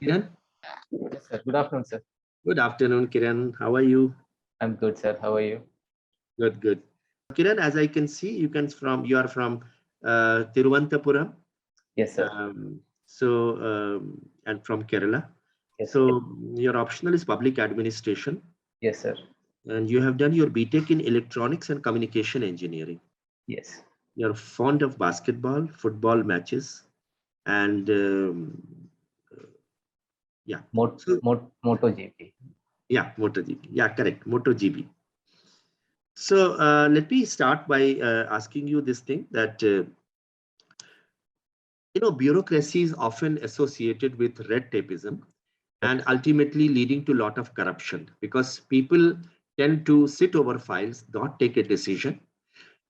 Kiran? Yes, sir. Good afternoon, sir. Good afternoon, Kiran. How are you? I'm good, sir. How are you? Good, good. Kiran, as I can see, you are from Tiruvananthapuram. Yes, sir. And from Kerala. Yes, So your optional is public administration. yes, sir. And you have done your BTech in electronics and communication engineering. Yes. You're fond of basketball, football matches, and yeah. MotoGP. Yeah, MotoGP. Yeah, correct. MotoGP. So let me start by asking you this thing that, bureaucracy is often associated with red tapeism and ultimately leading to a lot of corruption because people tend to sit over files, not take a decision.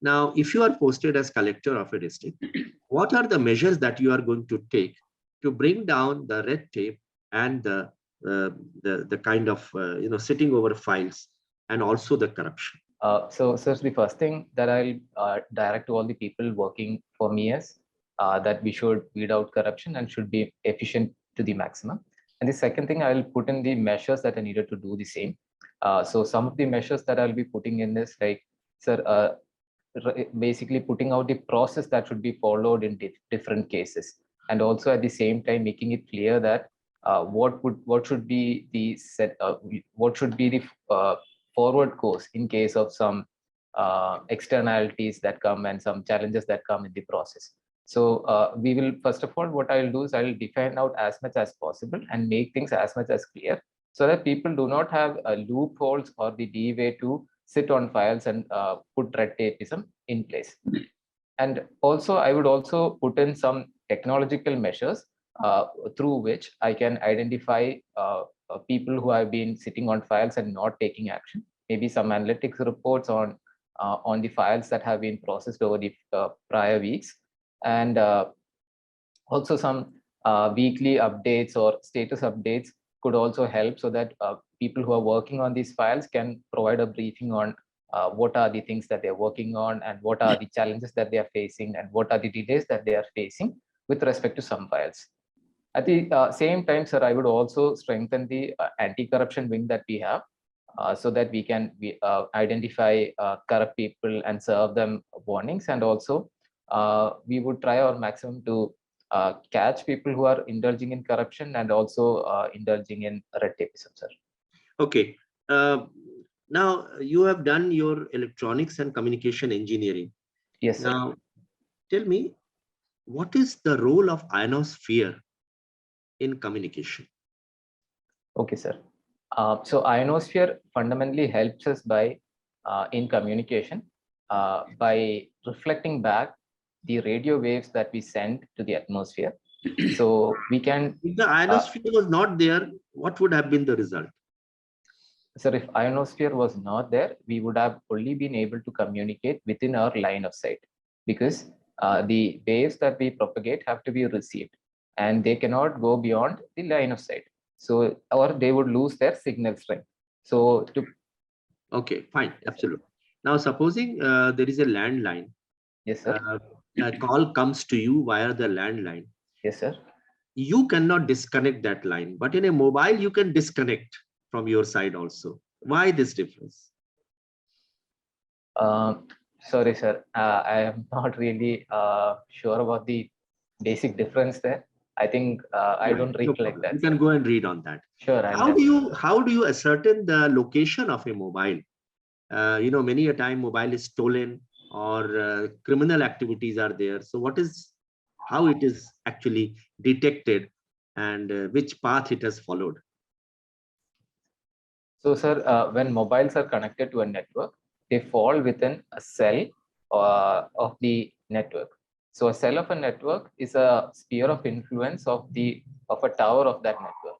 Now, if you are posted as collector of a district, what are the measures that you are going to take to bring down the red tape and the kind of sitting over files and also the corruption? So, sir, the first thing that I'll direct to all the people working for me is that we should weed out corruption and should be efficient to the maximum. And the second thing, I'll put in the measures that are needed to do the same. So some of the measures that I'll be putting in is like, sir, basically putting out the process that should be followed in different cases, and also at the same time making it clear that what should be the forward course in case of some externalities that come and some challenges that come in the process. So we will, first of all, what I'll do is I'll define out as much as possible and make things as much as clear so that people do not have loopholes or the leeway to sit on files and put red tapeism in place. And also, I would also put in some technological measures through which I can identify people who have been sitting on files and not taking action. Maybe some analytics reports on the files that have been processed over the prior weeks, and also some weekly updates or status updates could also help so that people who are working on these files can provide a briefing on what are the things that they're working on and what are the challenges that they are facing and what are the delays that they are facing with respect to some files. At the same time, sir, I would also strengthen the anti-corruption wing that we have so that we can identify corrupt people and serve them warnings. And also, we would try our maximum to catch people who are indulging in corruption and also indulging in red tapeism, sir. Okay. Now, you have done your electronics and communication engineering. Yes, sir. Now, tell me, what is the role of ionosphere in communication? Okay, sir. So ionosphere fundamentally helps us by in communication by reflecting back the radio waves that we send to the atmosphere. So we can. If the ionosphere was not there, what would have been the result? Sir, if ionosphere was not there, we would have only been able to communicate within our line of sight, because the waves that we propagate have to be received and they cannot go beyond the line of sight. So, or they would lose their signal strength. So to. Okay, fine, absolutely. Now, supposing there is a landline. Yes, sir. A call comes to you via the landline. Yes, sir. You cannot disconnect that line, but in a mobile, you can disconnect from your side also. Why this difference? Sorry, sir. I am not really sure about the basic difference there. I think I don't recollect that. You can go and read on that. Sure. How do you ascertain the location of a mobile? Many a time mobile is stolen or criminal activities are there. So how it is actually detected and which path it has followed? So, sir, when mobiles are connected to a network, they fall within a cell of the network. So a cell of a network is a sphere of influence of a tower of that network.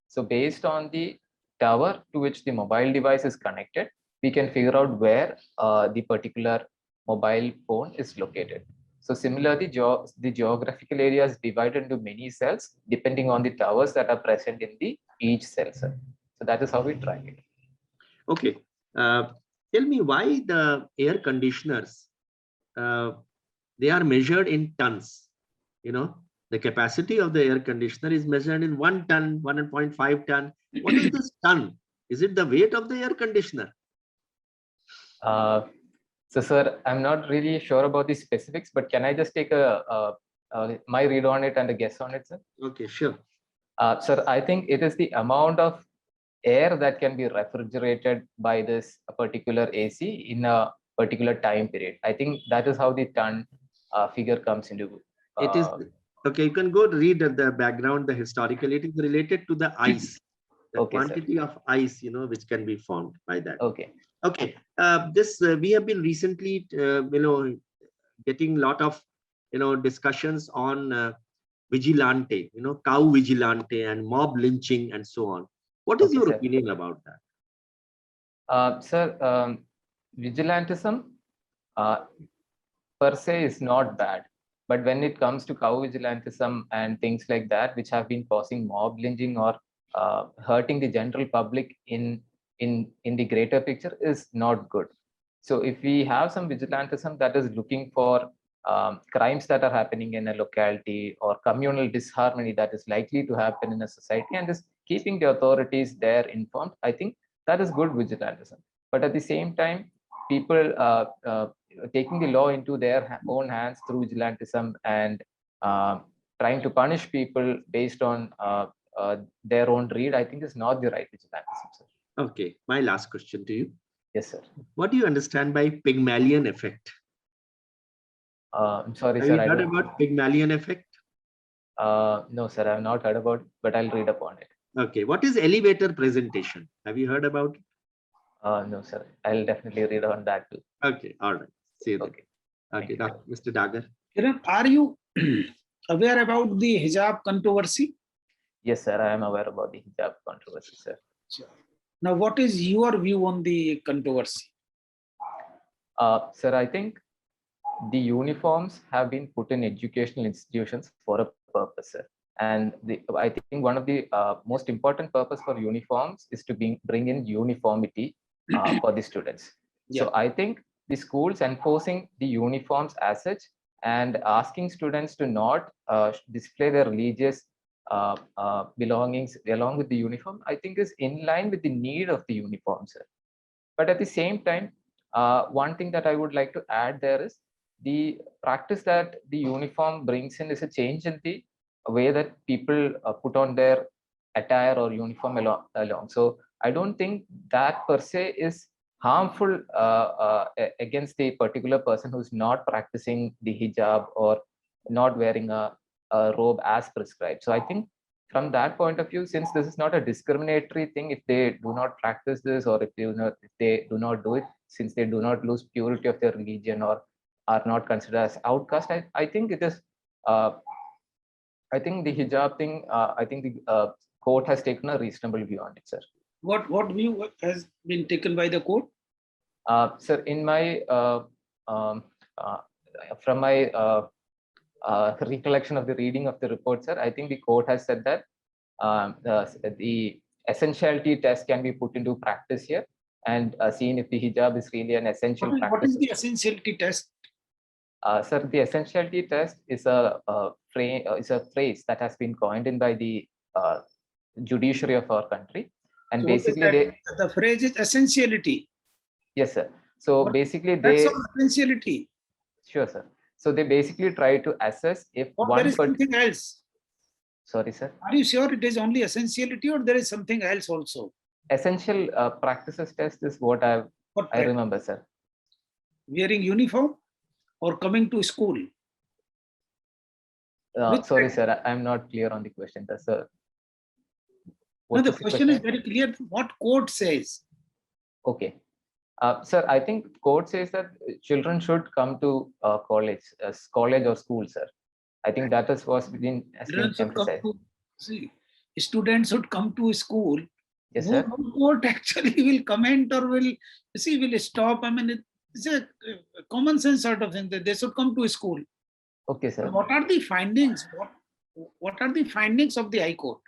So based on the tower to which the mobile device is connected, we can figure out where the particular mobile phone is located. So similarly, the geographical area is divided into many cells depending on the towers that are present in each cell. Sir. So that is how we track it. Okay. Tell me why the air conditioners, they are measured in tons. The The capacity of the air conditioner is measured in 1 ton, 1.5 ton. What is this ton? Is it the weight of the air conditioner? So, sir, I'm not really sure about the specifics, but can I just take my read on it and a guess on it, sir? Okay, sure. Sir, I think it is the amount of air that can be refrigerated by this particular AC in a particular time period. I think that is how the ton figure comes into. It is okay. You can go read the background, the historical. It is related to the ice, the Okay, quantity of ice, which can be formed by that. Okay. Okay. We have been recently, getting a lot of, discussions on vigilante, cow vigilante and mob lynching and so on. What is your opinion about that? Sir, vigilantism per se is not bad, but when it comes to cow vigilantism and things like that, which have been causing mob lynching or hurting the general public in the greater picture, is not good. So if we have some vigilantism that is looking for crimes that are happening in a locality or communal disharmony that is likely to happen in a society and is keeping the authorities there informed, I think that is good vigilantism. But at the same time, people taking the law into their own hands through vigilantism and trying to punish people based on their own greed, I think is not the right vigilantism, sir. Okay, my last question to you. Yes, sir. What do you understand by Pygmalion effect? I'm sorry, have sir. Have you heard about Pygmalion effect? No, sir, I have not heard about it, but I'll read upon it. Okay, what is elevator presentation? Have you heard about it? No, sir. I'll definitely read on that too. Okay, all right. See you then. Okay, Mr. Dagar. Kiran, are you aware about the hijab controversy? Yes, sir. I am aware about the hijab controversy, sir. Now, what is your view on the controversy? Sir, I think the uniforms have been put in educational institutions for a purpose, sir. And I think one of the most important purpose for uniforms is to bring in uniformity for the students. Yeah. So I think the schools enforcing the uniforms as such and asking students to not display their religious belongings along with the uniform, I think is in line with the need of the uniform, sir. But at the same time, one thing that I would like to add there is the practice that the uniform brings in is a change in the way that people put on their attire or uniform along. So I don't think that per se is harmful against the particular person who's not practicing the hijab or not wearing a robe as prescribed. So I think from that point of view, since this is not a discriminatory thing, if they do not practice this or if they do not do it, since they do not lose purity of their religion or are not considered as outcast, I think it is. I think the hijab thing. I think the court has taken a reasonable view on it, sir. What view has been taken by the court? Sir, in my from my recollection of the reading of the report, sir, I think the court has said that the essentiality test can be put into practice here and seen if the hijab is really an essential practice. What is the essentiality test? Sir, the essentiality test is a phrase that has been coined in by the judiciary of our country, and so basically the phrase is essentiality. Yes, sir. So basically, that's all essentiality. Sure, sir. So they basically try to assess if there is something else. Sorry, sir. Are you sure it is only essentiality or there is something else also? Essential practices test is what I remember, sir. Wearing uniform or coming to school? Sorry, sir. I'm not clear on the question, sir. No, the question is very clear. What court says? Okay. Sir, I think court says that children should come to college or school, sir. I think that is what's been emphasized. Students should come to school. Yes, sir. No court actually will comment or will stop. I mean, it's a common sense sort of thing that they should come to school. Okay, sir. What are the findings? What are the findings of the High Court?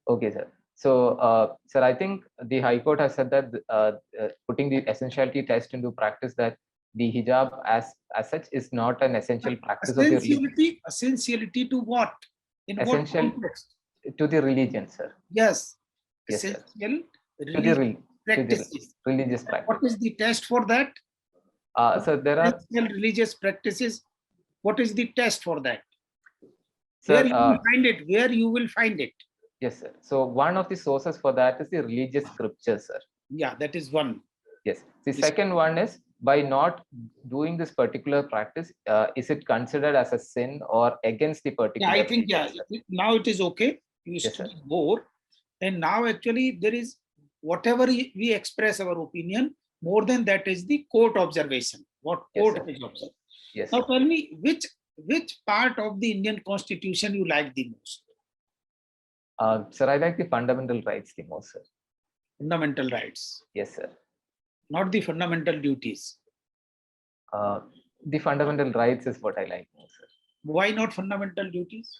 Okay, sir. So, sir, I think the High Court has said that putting the essentiality test into practice, that the hijab as such is not an essential practice of your religion. Essentiality to what? In Essential what context? to the religion, sir. Yes. Yes, sir. Essential To the practices. religious practice. What is the test for that? So there are religious practices. What is the test for that? Sir, Where you will find it? Where you will find it? Yes, sir. So one of the sources for that is the religious scriptures, sir. Yeah, that is one. Yes. The second one is, by not doing this particular practice, is it considered as a sin or against the particular? Yeah, I think, yeah, now it is okay. You used to be more. And now actually there is, whatever we express our opinion, more than that is the court observation. What court has observed. Yes. Now tell me, which part of the Indian Constitution you like the most? Sir, I like the fundamental rights the most, sir. Fundamental rights. Yes, sir. Not the fundamental duties. The fundamental rights is what I like most, sir. Why not fundamental duties?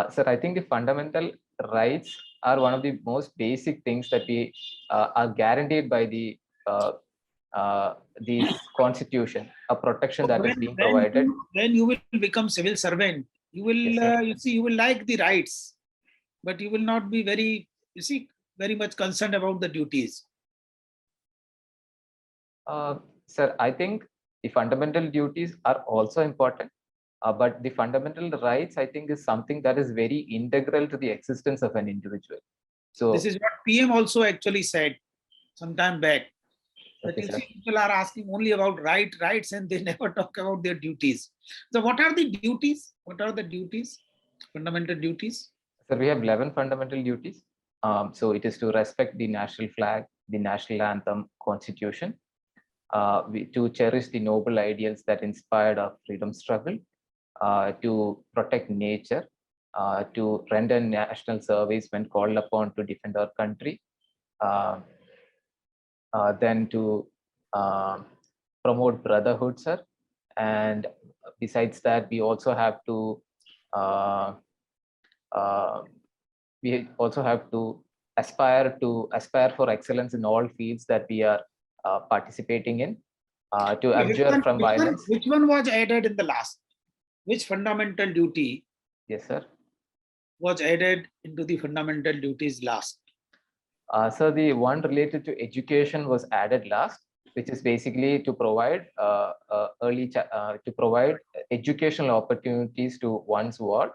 Sir, I think the fundamental rights are one of the most basic things that we are guaranteed by the constitution, a protection that is being provided. When you will become civil servant, you will you will like the rights, but you will not be very much concerned about the duties. Sir, I think the fundamental duties are also important, but the fundamental rights, I think, is something that is very integral to the existence of an individual. So this is what PM also actually said some time back. That people are asking only about rights and they never talk about their duties. So what are the duties? What are the duties? Fundamental duties? So we have 11 fundamental duties. So it is to respect the national flag, the national anthem, constitution, to cherish the noble ideals that inspired our freedom struggle, to protect nature, to render national service when called upon to defend our country, then to promote brotherhood, sir. And besides that, we also have to aspire for excellence in all fields that we are participating in, to abjure from violence. Which one was added in the last? Which fundamental duty? Yes, sir. Was added into the fundamental duties last? So the one related to education was added last, which is basically to provide provide educational opportunities to one's ward,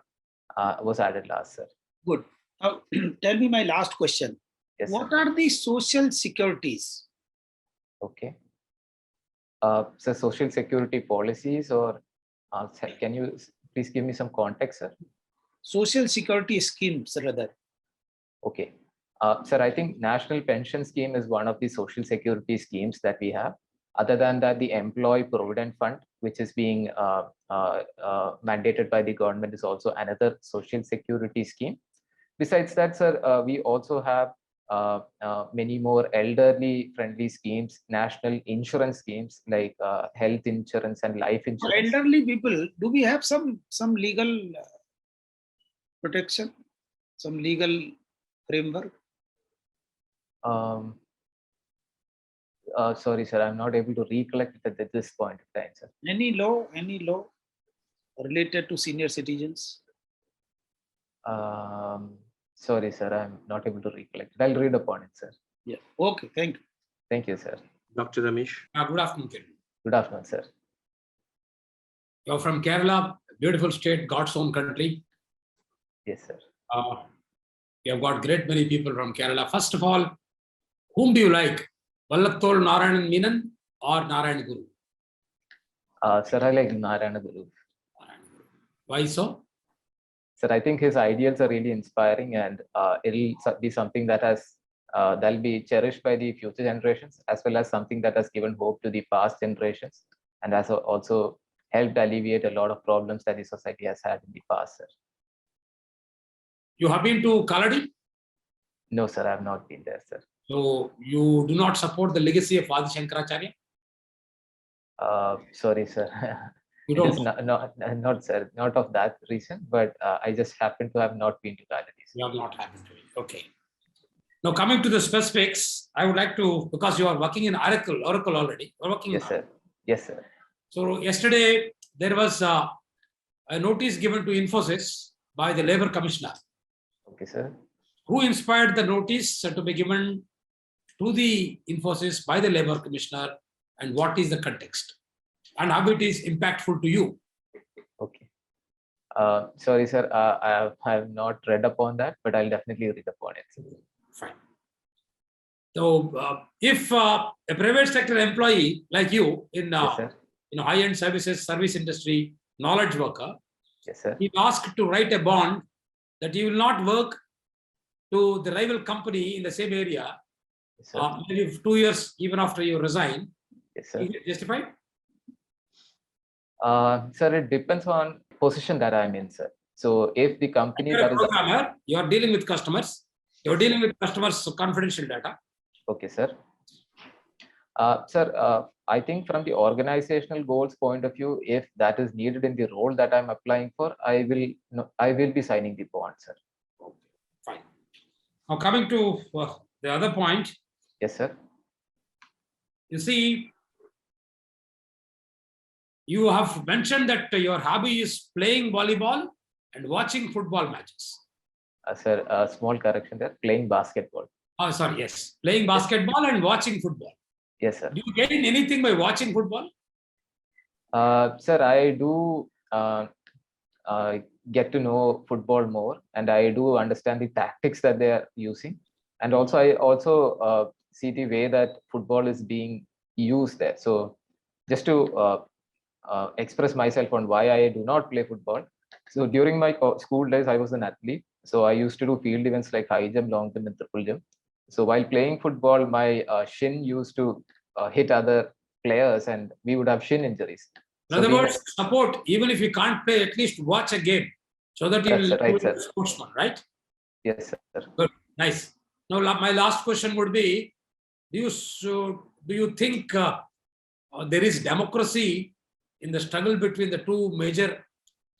was added last, sir. Good. Now, tell me my last question. Yes, what sir. are the social securities? Okay. So social security policies, or can you please give me some context, sir? Social security schemes, rather. Okay. Sir, I think National Pension Scheme is one of the social security schemes that we have. Other than that, the Employee Provident Fund, which is being mandated by the government, is also another social security scheme. Besides that, sir, we also have many more elderly friendly schemes, national insurance schemes like health insurance and life insurance. Elderly people, do we have some legal protection, some legal framework? Sorry, sir, I'm not able to recollect it at this point of time, sir. Any law related to senior citizens? Sorry, sir, I'm not able to recollect it. I'll read upon it, sir. Yeah. Okay, thank you. Thank you, sir. Dr. Ramesh. Good afternoon, Kiran. Good afternoon, sir. You're from Kerala, beautiful state, God's own country. Yes, sir. You have got great many people from Kerala. First of all, whom do you like? Vallathol Narayan Menon or Narayan Guru? Sir, I like Narayana Guru. Why so? Sir, I think his ideals are really inspiring, and it'll be something that that'll be cherished by the future generations, as well as something that has given hope to the past generations, and has also helped alleviate a lot of problems that the society has had in the past, sir. You have been to Kaladi? No, sir, I have not been there, sir. So you do not support the legacy of Adi Shankaracharya? Sorry, sir. You don't? Not, sir, not of that reason, but I just happen to have not been to Kaladi. You have not happened to be. Okay. Now coming to the specifics, I would like to, because you are working in Oracle already. You're working yes, sir. Yes, sir. So yesterday there was a notice given to Infosys by the Labour Commissioner. Okay, sir. Who inspired the notice to be given to the Infosys by the Labour Commissioner, and what is the context and how it is impactful to you? Okay. Sorry, sir. I have not read upon that, but I'll definitely read upon it. Fine. So, if a private sector employee like you in Yes, sir. high-end services, service industry, knowledge worker, Yes, sir. is asked to write a bond that you will not work to the rival company in the same area, Yes, sir. maybe 2 years even after you resign, Yes, sir. is it justified? Sir, it depends on position that I'm in, sir. So if the company You're that a is programmer, you are dealing with customers, you're dealing with customers' confidential data. okay, sir. Sir, I think from the organizational goals point of view, if that is needed in the role that I'm applying for, I will be signing the bond, sir. Fine. Now coming to the other point, Yes, sir. you see, you have mentioned that your hobby is playing volleyball and watching football matches. Sir, a small correction there. Playing basketball. Oh, sorry, yes. Playing basketball and watching football. Yes, sir. Do you gain anything by watching football? Sir, I do get to know football more, and I do understand the tactics that they are using, and also I also see the way that football is being used there. So, just to express myself on why I do not play football. So during my school days, I was an athlete. So I used to do field events like high jump, long jump, and triple jump. So while playing football, my shin used to hit other players, and we would have shin injuries. In So other words, support, even if you can't play, at least watch a game so that you will right, be sir. a sportsman, right? Yes, sir. Good, nice. Now, my last question would be: do you think there is democracy in the struggle between the two major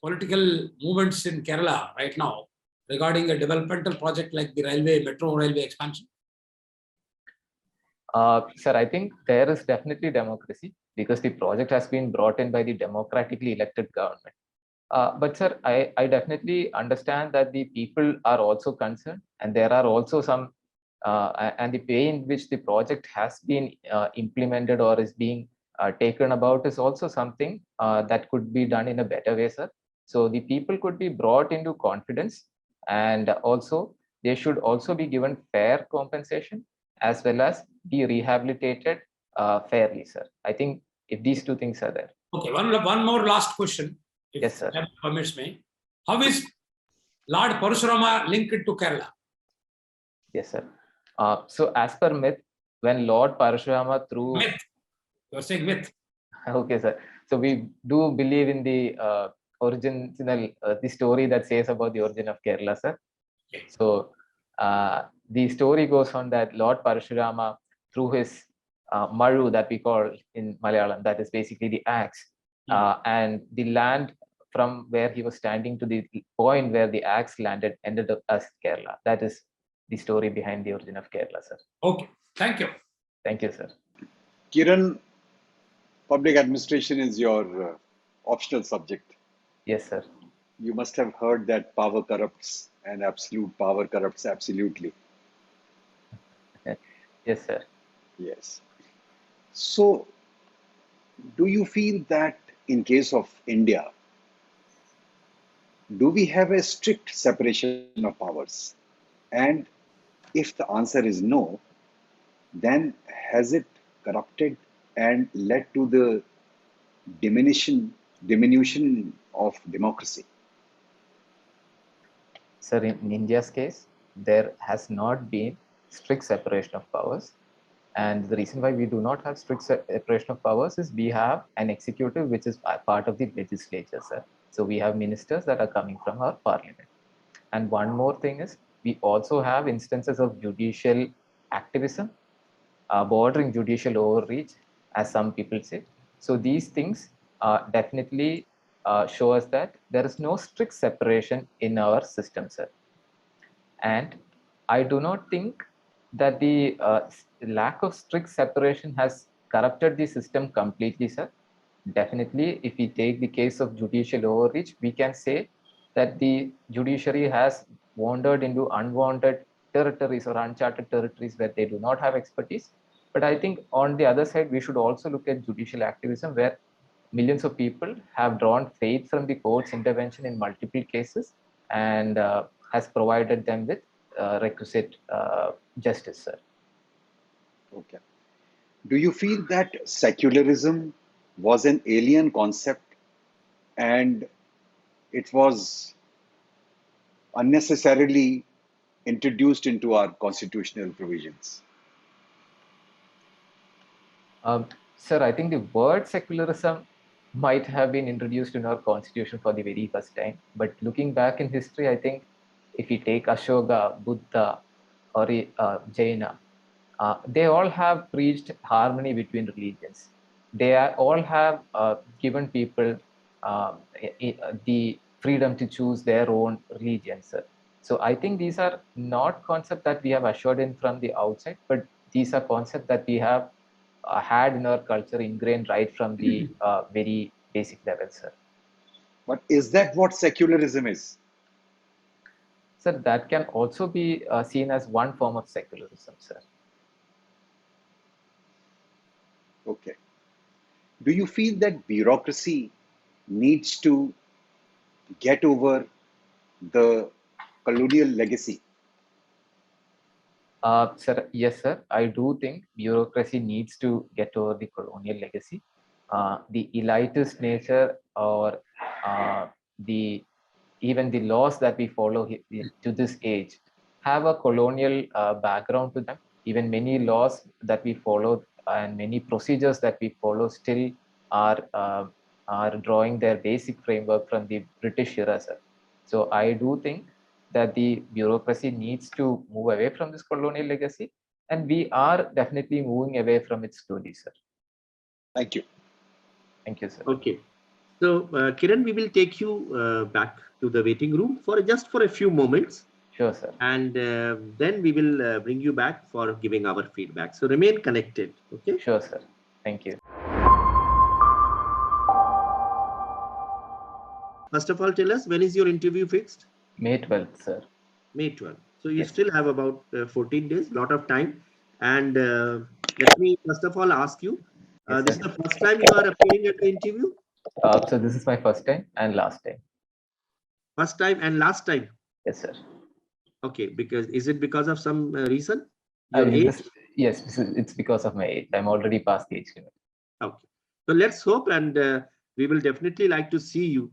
political movements in Kerala right now regarding a developmental project like the metro railway expansion? Sir, I think there is definitely democracy because the project has been brought in by the democratically elected government. But sir, I definitely understand that the people are also concerned, and there are also some, and the way in which the project has been implemented or is being taken about is also something that could be done in a better way, sir. So the people could be brought into confidence, and also they should also be given fair compensation as well as be rehabilitated fairly, sir. I think if these two things are there. Okay, one more last question, if yes, sir. that permits me. How is Lord Parashurama linked to Kerala? Yes, sir. So as per myth, when Lord Parashurama threw... Myth. You're saying myth. Okay, sir. So we do believe in the original, the story that says about the origin of Kerala, sir. Okay. So the story goes on that Lord Parashurama threw his maru, that we call in Malayalam, that is basically the axe, and the land from where he was standing to the point where the axe landed ended up as Kerala. That is the story behind the origin of Kerala, sir. Okay, thank you. Thank you, sir. Kiran, public administration is your optional subject. Yes, sir. You must have heard that power corrupts and absolute power corrupts absolutely. Yes, sir. Yes. So, do you feel that in case of India, do we have a strict separation of powers? And if the answer is no, then has it corrupted and led to the diminution of democracy? Sir, in India's case, there has not been strict separation of powers. And the reason why we do not have strict separation of powers is we have an executive which is part of the legislature, sir. So we have ministers that are coming from our parliament. And one more thing is we also have instances of judicial activism, bordering judicial overreach, as some people say. So these things definitely show us that there is no strict separation in our system, sir. And I do not think that the lack of strict separation has corrupted the system completely, sir. definitely, if we take the case of judicial overreach, we can say that the judiciary has wandered into unwanted territories or uncharted territories where they do not have expertise. But I think on the other side, we should also look at judicial activism where millions of people have drawn faith from the court's intervention in multiple cases and has provided them with requisite justice, sir. Okay. Do you feel that secularism was an alien concept and it was unnecessarily introduced into our constitutional provisions? Sir, I think the word secularism might have been introduced in our constitution for the very first time. But looking back in history, I think if we take Ashoka, Buddha, or Jaina, they all have preached harmony between religions. They all have given people the freedom to choose their own religion, sir. So I think these are not concepts that we have assured in from the outside, but these are concepts that we have had in our culture ingrained right from the very basic level, sir. But is that what secularism is? Sir, that can also be seen as one form of secularism, sir. Okay. Do you feel that bureaucracy needs to get over the colonial legacy? Sir, yes, sir. I do think bureaucracy needs to get over the colonial legacy. The elitist nature or the even the laws that we follow to this age have a colonial background to them. Even many laws that we follow and many procedures that we follow still are drawing their basic framework from the British era, sir. So I do think that the bureaucracy needs to move away from this colonial legacy, and we are definitely moving away from it slowly, sir. Thank you. Thank you, sir. Okay. So, Kiran, we will take you back to the waiting room for just for a few moments. Sure, sir. And then we will bring you back for giving our feedback. So remain connected. Okay. Sure, sir. Thank you. First of all, tell us, when is your interview fixed? May 12th, sir. May 12th. So you Yes. still have about 14 days, lot of time. And let me first of all ask you, Yes, this sir. is the first time you are appearing at the interview? So this is my first time and last time. First time and last time? Yes, sir. Okay, because is it because of some reason? Your age? Yes, it's because of my age. I'm already past the age limit. Okay. So let's hope, and we will definitely like to see you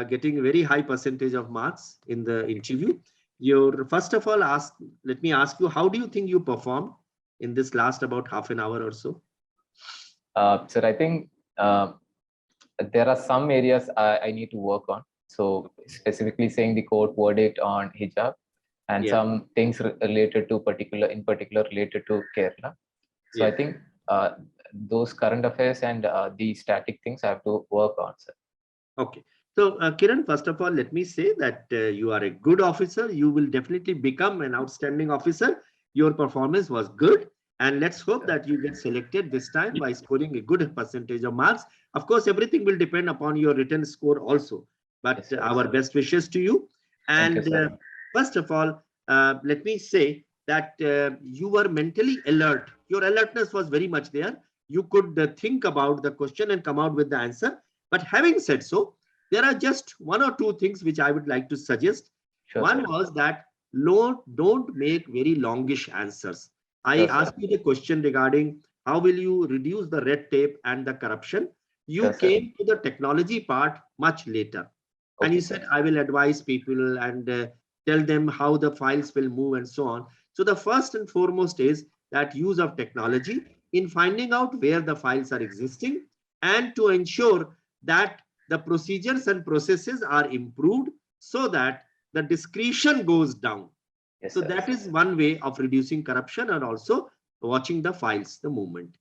getting a very high percentage of marks in the interview. First of all, let me ask you, how do you think you performed in this last about half an hour or so? Sir, I think there are some areas I need to work on. So specifically saying the court verdict on hijab and some things related to in particular related to Kerala. So I think those current affairs and the static things I have to work on, sir. Okay. So, Kiran, first of all, let me say that you are a good officer. You will definitely become an outstanding officer. Your performance was good. And let's hope that you get selected this time by scoring a good percentage of marks. Of course, everything will depend upon your written score also. But Yes, our best wishes to you. And you, first of all, let me say that you were mentally alert. Your alertness was very much there. You could think about the question and come out with the answer. But having said so, there are just one or two things which I would like to suggest. Sure, one sir. was that don't make very longish answers. I asked you the question regarding how will you reduce the red tape and the corruption. You came to the technology part much later. And you said, I will advise people and tell them how the files will move and so on. So the first and foremost is that use of technology in finding out where the files are existing and to ensure that the procedures and processes are improved so that the discretion goes down. Yes, so sir. that is one way of reducing corruption and also watching the files, the movement.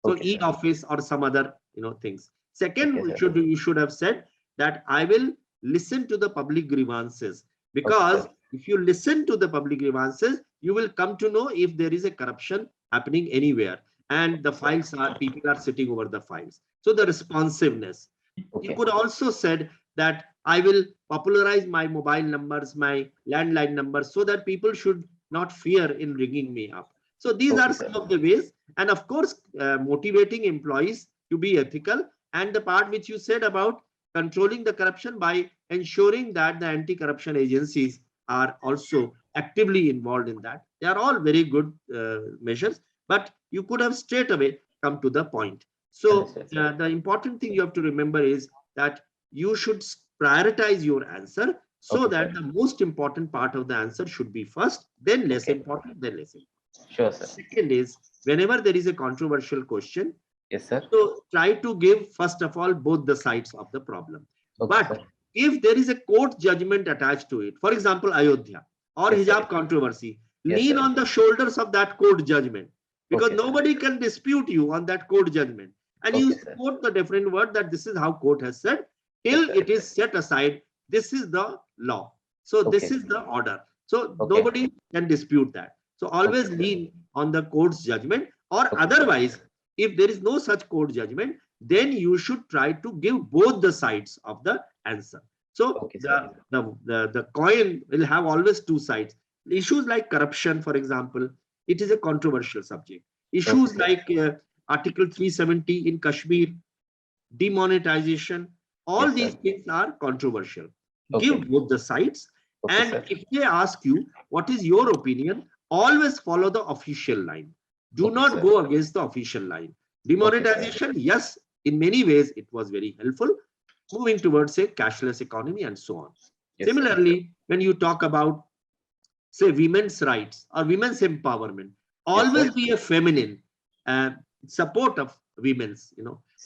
So e-office or some other things. Second, you should have said that I will listen to the public grievances, because if you listen to the public grievances, you will come to know if there is a corruption happening anywhere and the files are people are sitting over the files. So the responsiveness. Okay. You could also said that I will popularize my mobile numbers, my landline numbers, so that people should not fear in ringing me up. So these Okay, are sir. some of the ways, and of course, motivating employees to be ethical, and the part which you said about controlling the corruption by ensuring that the anti-corruption agencies are also actively involved in that. They are all very good measures, but you could have straight away come to the point. So Understood, sir. the important thing you have to remember is that you should prioritize your answer, so Okay, that sir. the most important part of the answer should be first, then less Okay. important, then less important. Sure, sir. Second is, whenever there is a controversial question, Yes, sir. so try to give, first of all, both the sides of the problem. Okay, But sir. if there is a court judgment attached to it, for example, Ayodhya or Yes, sir. hijab controversy, Yes, lean sir. on the shoulders of that court judgment, because Okay, sir. nobody can dispute you on that court judgment. And you Okay, sir. quote the different word that this is how court has said, Yes, till sir. it is set aside, this is the law. So this Okay. is the order. So Okay. nobody can dispute that. So always Okay, sir. lean on the court's judgment, or Okay. otherwise, if there is no such court judgment, then you should try to give both the sides of the answer. So Okay, sir. the coin will have always two sides. Issues like corruption, for example, it is a controversial subject. Issues sir. like Article 370 in Kashmir, demonetization, all Yes, these sir. things are controversial. Okay. Give both the sides. Okay, And sir. if they ask you, what is your opinion? Always follow the official line. Do Okay, not sir. go against the official line. Demonetization, yes, in many ways, it was very helpful. Moving towards a cashless economy and so on. Yes, sir. Similarly, when you talk about, say, women's rights or women's empowerment, always sir. be a feminine support of women's,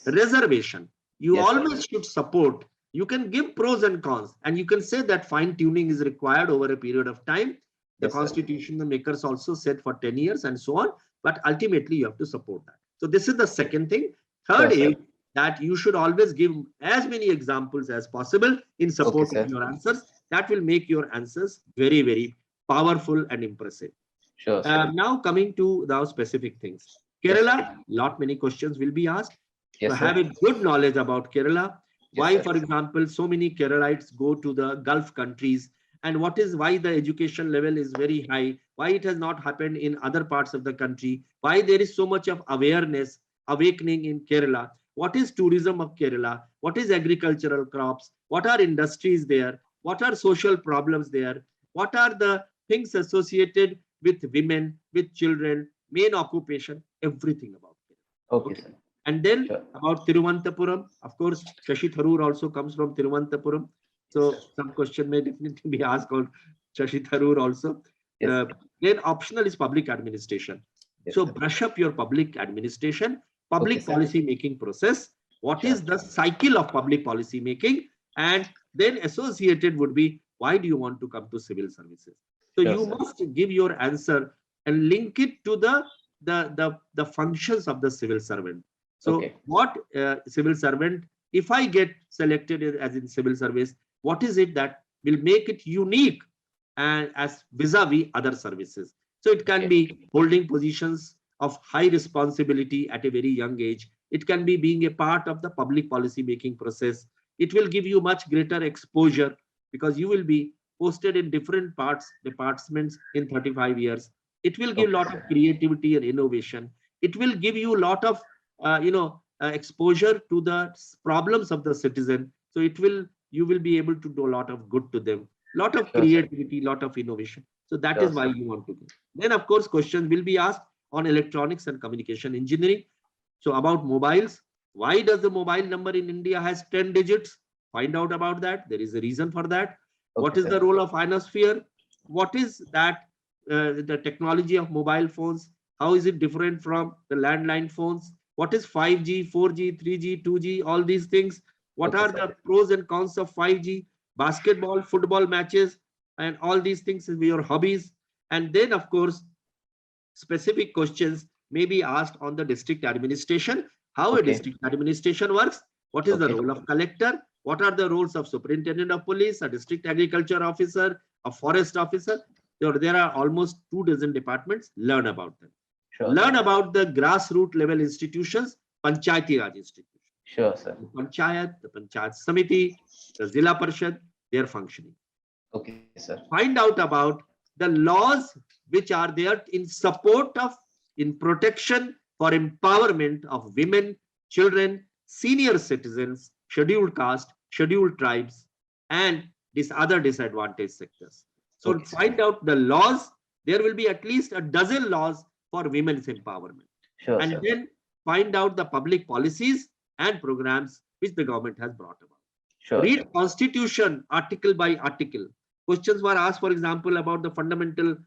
reservation. You Yes, sir. always should support. You can give pros and cons, and you can say that fine tuning is required over a period of time. The Yes, sir. constitution, the makers also said for 10 years and so on, but ultimately you have to support that. So this is the second thing. Third Sure, sir. is that you should always give as many examples as possible in support Okay, of sir. your answers. That will make your answers very, very powerful and impressive. Sure, sir. Now coming to the specific things. Yes, Kerala, lot many questions will be asked. Yes, So sir. have a good knowledge about Kerala. Yes, Why, sir. for example, so many Keralites go to the Gulf countries, and why the education level is very high, why it has not happened in other parts of the country, why there is so much of awareness, awakening in Kerala, what is tourism of Kerala, what is agricultural crops, what are industries there, what are social problems there, what are the things associated with women, with children, main occupation, everything about Kerala. Okay, sir. And then Sure. about Thiruvananthapuram, of course, Shashi Tharoor also comes from Thiruvananthapuram. So some question may definitely be asked on Shashi Tharoor also. Yes. Then optional is public administration. Yes, So sir. brush up your public administration, public Okay, sir. policy making process. What Sure. is the cycle of public policy making? And then associated would be, why do you want to come to civil services? So Sure, you sir. must give your answer and link it to the functions of the civil servant. So Okay. what civil servant, if I get selected as in civil service, what is it that will make it unique and as vis-a-vis other services? So it can Okay. be holding positions of high responsibility at a very young age. It can be being a part of the public policy making process. It will give you much greater exposure because you will be posted in different departments in 35 years. It will give a Okay, lot sir. of creativity and innovation. It will give you a lot of exposure to the problems of the citizen. So you will be able to do a lot of good to them, lot of Sure, sir. creativity, lot of innovation. So that Sure, is why sir. you want to go. Then of course questions will be asked on electronics and communication engineering. So about mobiles, why does the mobile number in India has 10 digits? Find out about that. There is a reason for that. What Okay, is sir. the role of Ionosphere? What is that the technology of mobile phones? How is it different from the landline phones? What is 5G, 4G, 3G, 2G, all these things? What Okay, are sir. the pros and cons of 5G, basketball, football matches, and all these things is your hobbies. And then, of course, specific questions may be asked on the district administration, how a Okay. district administration works, what is the Okay. role of collector, what are the roles of superintendent of police, a district agriculture officer, a forest officer. There are almost 24 departments. Learn about them. Sure, Learn sir. about the grassroots level institutions, Panchayati Raj institutions. Sure, sir. The Panchayat Samiti, the Zilla Parishad, their functioning. Okay, sir. Find out about the laws which are there in support of, in protection for empowerment of women, children, senior citizens, scheduled caste, scheduled tribes, and these other disadvantaged sectors. So Okay, sir. find out the laws. There will be at least a dozen laws for women's empowerment. Sure, And sir. then find out the public policies and programs which the government has brought about. Sure, Read sir. Constitution article by article. Questions were asked, for example, about the fundamental.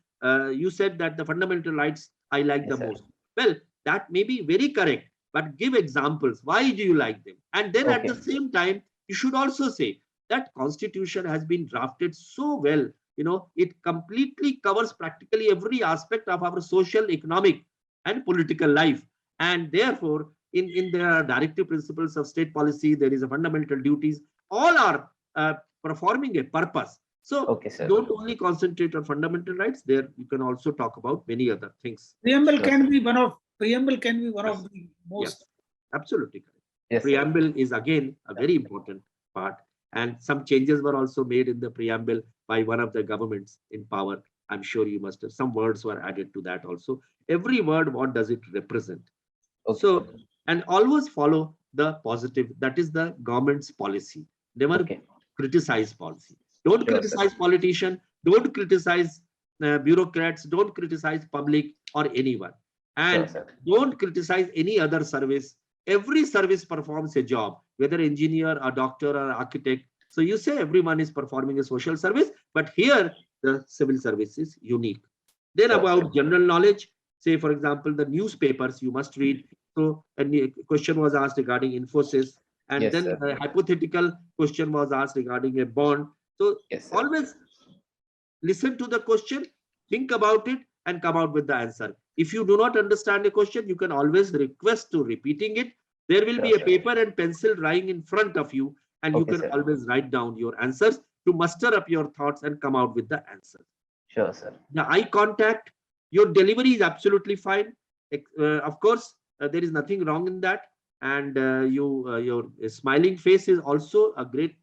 You said that the fundamental rights I like Yes, the sir. most. Well, that may be very correct, but give examples. Why do you like them? And then at Okay. the same time, you should also say that Constitution has been drafted so well. You know, it completely covers practically every aspect of our social, economic, and political life. And therefore, in the directive principles of state policy, there is a fundamental duties. All are performing a purpose. So Okay, sir. don't only concentrate on fundamental rights. There you can also talk about many other things. Preamble Sure, can sir. be one of Yes. the most. Yes, absolutely correct. Yes, sir. Preamble is again a very important part, and some changes were also made in the preamble by one of the governments in power. I'm sure you must have, some words were added to that also. Every word, what does it represent? Okay, So, sir. and always follow the positive, that is the government's policy. Never Okay. criticize policy. Don't Sure, criticize politician, don't criticize bureaucrats, don't criticize public or anyone. Sure, And sir. don't criticize any other service. Every service performs a job, whether engineer, a doctor, or architect. So you say everyone is performing a social service, but here the civil service is unique. Then Sure, about sir. general knowledge, say for example, the newspapers you must read. So a question was asked regarding Infosys, and Yes, then sir. a hypothetical question was asked regarding a bond. So Yes, sir. always listen to the question, think about it, and come out with the answer. If you do not understand a question, you can always request to repeating it. There will be Sure, a sir. paper and pencil lying in front of you, and you Okay, can sir. always write down your answers to muster up your thoughts and come out with the answer. Sure, sir. The eye contact, your delivery is absolutely fine. Of course, there is nothing wrong in that. And your smiling face is also a great,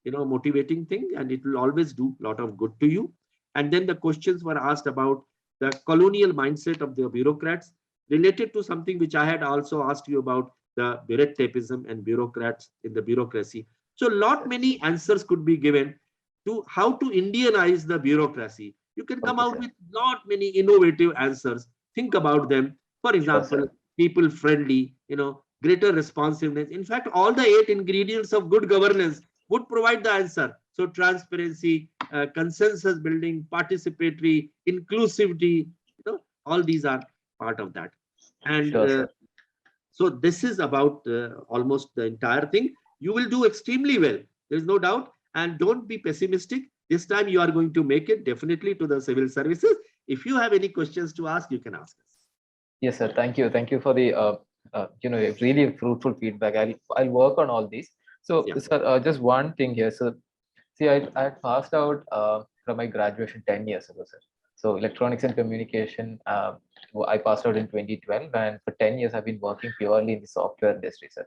motivating thing, and it will always do a lot of good to you. And then the questions were asked about the colonial mindset of the bureaucrats, related to something which I had also asked you about, the red tapeism and bureaucrats in the bureaucracy. So lot many answers could be given to how to Indianize the bureaucracy. You can come Okay, out sir. with lot many innovative answers. Think about them. For Sure, example, sir. people friendly, greater responsiveness. In fact, all the 8 ingredients of good governance would provide the answer. So transparency, consensus building, participatory, inclusivity, all these are part of that. And Sure, sir. so this is about almost the entire thing. You will do extremely well. There's no doubt. And don't be pessimistic. This time you are going to make it definitely to the civil services. If you have any questions to ask, you can ask us. Yes, sir. Thank you. Thank you for the really fruitful feedback. I'll work on all these. So, Yeah. sir, just one thing here. So, see, I passed out from my graduation 10 years ago, sir. So, electronics and communication, I passed out in 2012, and for 10 years I've been working purely in the software industry, sir.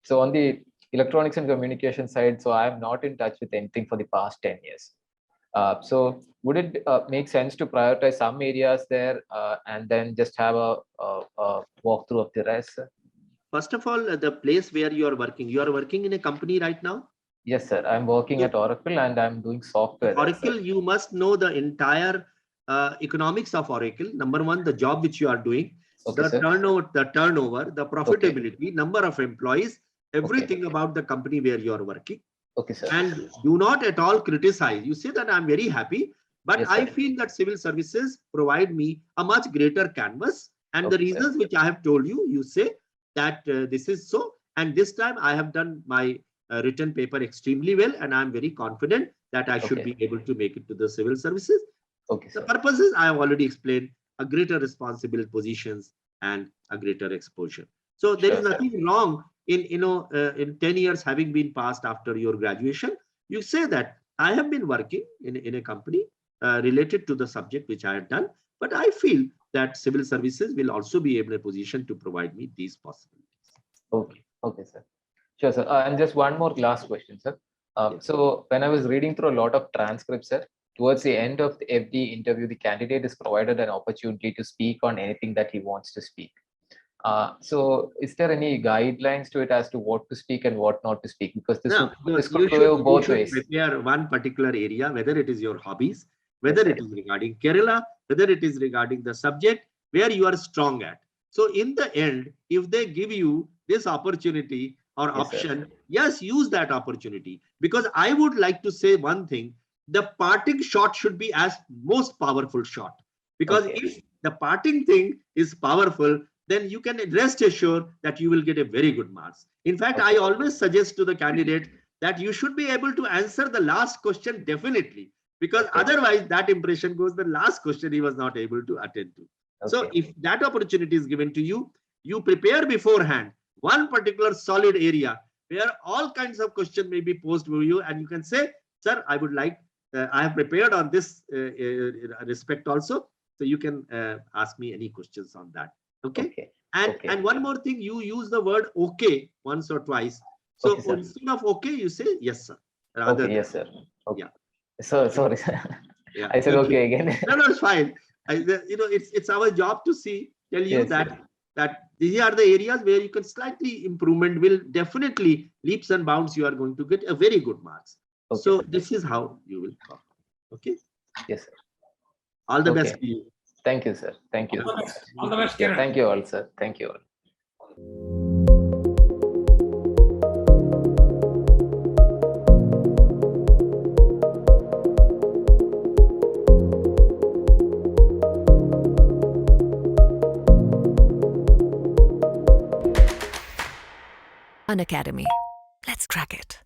So, on the electronics and communication side, so I'm not in touch with anything for the past 10 years. So would it make sense to prioritize some areas there and then just have a walkthrough of the rest, sir? First of all, the place where you are working in a company right now? Yes, sir. I'm working at Oracle and I'm doing software there, Oracle, sir. you must know the entire economics of Oracle. Number one, the job which you are doing, Okay, the sir. turnover, the profitability, number of employees, everything about the company where you are working. Okay, sir. And do not at all criticize. You say that I'm very happy, but Yes, I sir. feel that civil services provide me a much greater canvas. And the Okay, sir. reasons which I have told you, you say that this is so. And this time I have done my written paper extremely well, and I'm very confident that I should Okay. be able to make it to the civil services. Okay, The sir. purposes I have already explained: a greater responsible positions and a greater exposure. So there is Sure, sir. nothing wrong in in 10 years having been passed after your graduation. You say that I have been working in a company related to the subject which I have done, but I feel that civil services will also be able in a position to provide me these possibilities. Okay. Okay, sir. Sure, sir. And just one more last question, sir. So when I was reading through a lot of transcripts, sir, towards the end of every interview, the candidate is provided an opportunity to speak on anything that he wants to speak. So is there any guidelines to it as to what to speak and what not to speak? Because this could go both ways. Prepare one particular area, whether it is your hobbies, whether it is regarding Kerala, whether it is regarding the subject where you are strong at. So in the end, if they give you this opportunity or option, yes, use that opportunity. Because I would like to say one thing, the parting shot should be as most powerful shot. Because if the parting thing is powerful, then you can rest assured that you will get a very good marks. In fact, I always suggest to the candidate that you should be able to answer the last question definitely, because otherwise that impression goes the last question he was not able to attend to. So if that opportunity is given to you, you prepare beforehand one particular solid area where all kinds of questions may be posed to you, and you can say, sir, I would like, I have prepared on this respect also. So you can ask me any questions on that. Okay. And one more thing, you use the word okay once or twice. So instead of okay, you say yes, sir. Yes, sir. So sorry, sir. Yeah, I said okay again. No, it's fine. It's our job to tell you that these are the areas where you can slightly improvement will definitely leaps and bounds. You are going to get a very good marks. So this is how you will come. Okay. Yes, sir. All the best to you. Thank you, sir. Thank you. All the best, Yeah, thank you all, sir. Thank you all. Unacademy. Let's crack it.